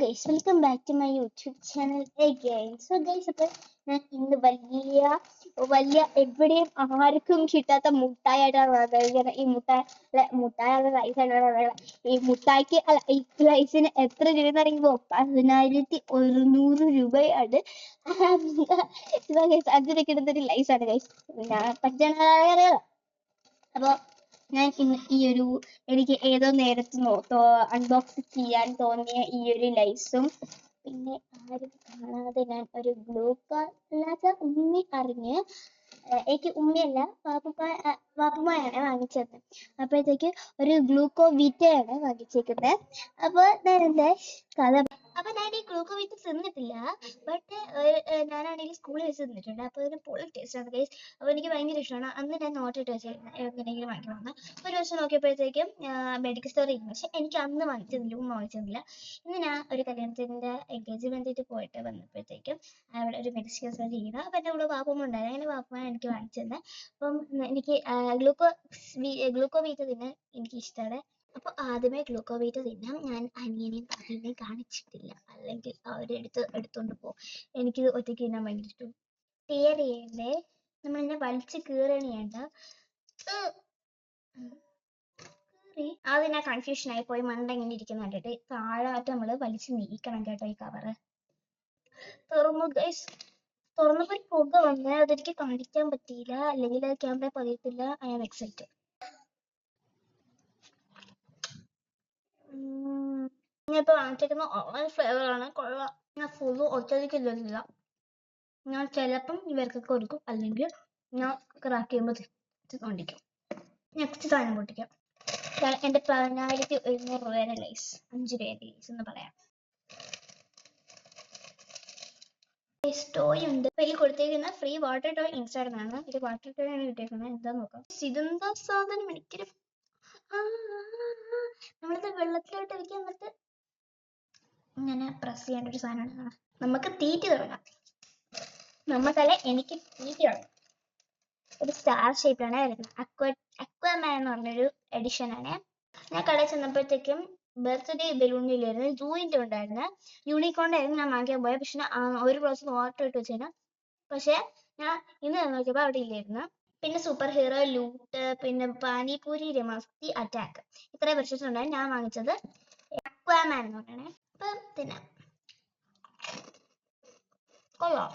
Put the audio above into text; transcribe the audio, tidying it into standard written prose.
Guys, welcome back to my YouTube channel again. So guys, അപ്പോൾ ഞാൻ ഇന്ന് വലിയ എവിടെയും ആർക്കും കിട്ടാത്ത മുട്ടായിട്ടാണ് വന്നത്. ഈ മുട്ടായ റൈസ് ഈ മുട്ടായിക്ക് അല്ല, ഈ റൈസിന് എത്ര രൂപ അറിയുമ്പോൾ 11,100 രൂപയാണ്. ഗൈസ്, 5 രൂപ കിട്ടുന്നൊരു ലൈസാണ് ഗൈസ്. ഞാൻ പറ്റാണ് അറിയാലോ. അപ്പോൾ ഞാൻ ഇന്ന് എനിക്ക് ഏതോ നേരത്ത് അൺബോക്സ് ചെയ്യാൻ തോന്നിയ ഈ ഒരു ലൈസും, പിന്നെ ആരും കാണാതെ ഞാൻ ഒരു ഗ്ലൂ അല്ലാത്ത ഉമ്മി അറിഞ്ഞ്, എനിക്ക് ഉമ്മിയല്ല വാപ്പുമ്മയാണ് വാങ്ങിച്ചത്. അപ്പോഴത്തേക്ക് ഒരു ഗ്ലൂക്കോ വീറ്റയാണ് വാങ്ങിച്ചേക്കുന്നത്. അപ്പോൾ ഞാൻ എൻ്റെ കഥ ഞാൻ ഈ ഗ്ലൂക്കോ വീറ്റ് തിന്നിട്ടില്ല, ബട്ട് ഞാനാണെങ്കിൽ സ്കൂളിൽ വെച്ച് തിന്നിട്ടുണ്ട്. അപ്പോൾ അതിന് പൊളി ടേസ്റ്റാണ് ഗൈസ്. അപ്പോൾ എനിക്ക് ഭയങ്കര ഇഷ്ടമാണ്. അന്ന് ഞാൻ നോട്ടിട്ട് വെച്ചായിരുന്നു എങ്ങനെയെങ്കിലും വാങ്ങിക്കണമെന്ന്. ഒരു ദിവസം നോക്കിയപ്പോഴത്തേക്കും മെഡിക്കൽ സ്റ്റോറിൽ ഇരിക്കുന്നു. പക്ഷെ എനിക്ക് അന്ന് വാങ്ങിച്ചതില്ല, വാങ്ങിച്ചതില്ല. ഇന്ന് ഞാൻ ഒരു കല്യാണത്തിൻ്റെ എൻഗേജ്മെൻറ്റിട്ട് പോയിട്ട് വന്നപ്പോഴത്തേക്കും അവിടെ ഒരു മെഡിക്കൽ സ്റ്റോറിൽ ഇരിക്കുന്നു. അപ്പോൾ എൻ്റെ കൂടെ വാപ്പുമ്മ ഉണ്ടായിരുന്നു. അങ്ങനെ വാപ്പുമ്മ എനിക്ക് വാങ്ങിച്ചു തന്നെ. അപ്പം എനിക്ക് ഗ്ലൂക്കോ വീറ്റ് തിന്നാൻ എനിക്ക് ഇഷ്ടമാണ്. അപ്പോൾ ആദ്യമേ ഗ്ലൂക്കോ വീറ്റ് തിന്നാം. ഞാൻ അനിയനെയും പാപ്പനെയും കാണിച്ചിട്ടില്ല, അല്ലെങ്കിൽ എടുത്തോണ്ട് പോകും. എനിക്കിത് ഒറ്റയ്ക്ക് തിന്നാൻ ഭയങ്കര ഇഷ്ടം. ടീയർ ചെയ്യണ്ടേ, നമ്മളിങ്ങനെ വലിച്ച് കീറണ ചെയ്യണ്ട. അത് ഞാൻ കൺഫ്യൂഷൻ ആയി പോയി. മണ്ട ഇങ്ങനെ ഇരിക്കുന്ന കണ്ടിട്ട് താഴായിട്ട് നമ്മൾ വലിച്ച് നീക്കണം കേട്ടോ ഈ കവറ്. തുറന്നു ഗൈസ്. തുറന്നപ്പോൾ ഒരു പുക വന്ന് അതെനിക്ക് കാണിക്കാൻ പറ്റിയില്ല, അല്ലെങ്കിൽ അത് ക്യാമറ പതിയത്തില്ല. I am excited. ഞാനിപ്പോൾ വാങ്ങിച്ചിരിക്കുന്ന ഓറഞ്ച് ഫ്ലേവറാണ്. കൊള്ളാം. ഞാൻ ഫുള്ള് ഒറ്റയ്ക്കില്ല. ഞാൻ ചിലപ്പം ഇവർക്കൊക്കെ കൊടുക്കും, അല്ലെങ്കിൽ ഞാൻ ക്രാക്ക് ചെയ്യുമ്പോൾ കൊണ്ടിരിക്കും. നെക്സ്റ്റ് സാധനം പൊട്ടിക്കാം. എൻ്റെ 11,100 രൂപയുടെ ലൈസ്, 5 രൂപയുടെ ലൈസ് എന്ന് പറയാം. ടോയ് ഉണ്ട്. അപ്പൊ ഇതിൽ കൊടുത്തേക്കുന്ന ഫ്രീ വാട്ടർ ടോയ് ഇൻസൈഡ് എന്നാണ്. ഇത് വാട്ടർ ടോയ് ആണ് കിട്ടിയേക്കുന്നത്. എന്താ നോക്കാം. ഇതെന്താ സാധനം? എനിക്കൊരു നമ്മളിത് വെള്ളത്തിലോട്ട് വെക്കാൻ, എന്നിട്ട് ഇങ്ങനെ പ്രസ് ചെയ്യേണ്ട ഒരു സാധനമാണ്. നമുക്ക് തീറ്റി തുടങ്ങാം. നമുക്കല്ല, എനിക്ക് തീറ്റി തുടങ്ങാം. ഒരു സ്റ്റാർ ഷേപ്പിലാണ് വരുന്നത്. അക്വാമാൻ എന്ന് പറഞ്ഞൊരു എഡിഷൻ ആണ്. ഞാൻ കടയിൽ ചെന്നപ്പോഴത്തേക്കും ബർത്ത്ഡേ ബലൂണിലായിരുന്നു, ജൂയിൻ്റെ ഉണ്ടായിരുന്നു, യൂണിക്കോണിൻ്റെ ആയിരുന്നു ഞാൻ വാങ്ങിക്കാൻ പോയത്. പക്ഷെ ഒരു പ്രാവശ്യം വാട്ടർ ഇട്ട് വെച്ചാൽ, പക്ഷെ ഞാൻ ഇന്ന് നോക്കിയപ്പോൾ അവിടെ ഇല്ലായിരുന്നു. പിന്നെ സൂപ്പർ ഹീറോ, ലൂട്ട്, പിന്നെ പാനിപൂരി, മസ്തി, അറ്റാക്ക്, ഇത്രയും വെർഷൻസ് ഞാൻ വാങ്ങിച്ചത് അക്വാമാൻ എന്ന് പറയണേ. അപ്പം തിന്നാം. കൊള്ളാം.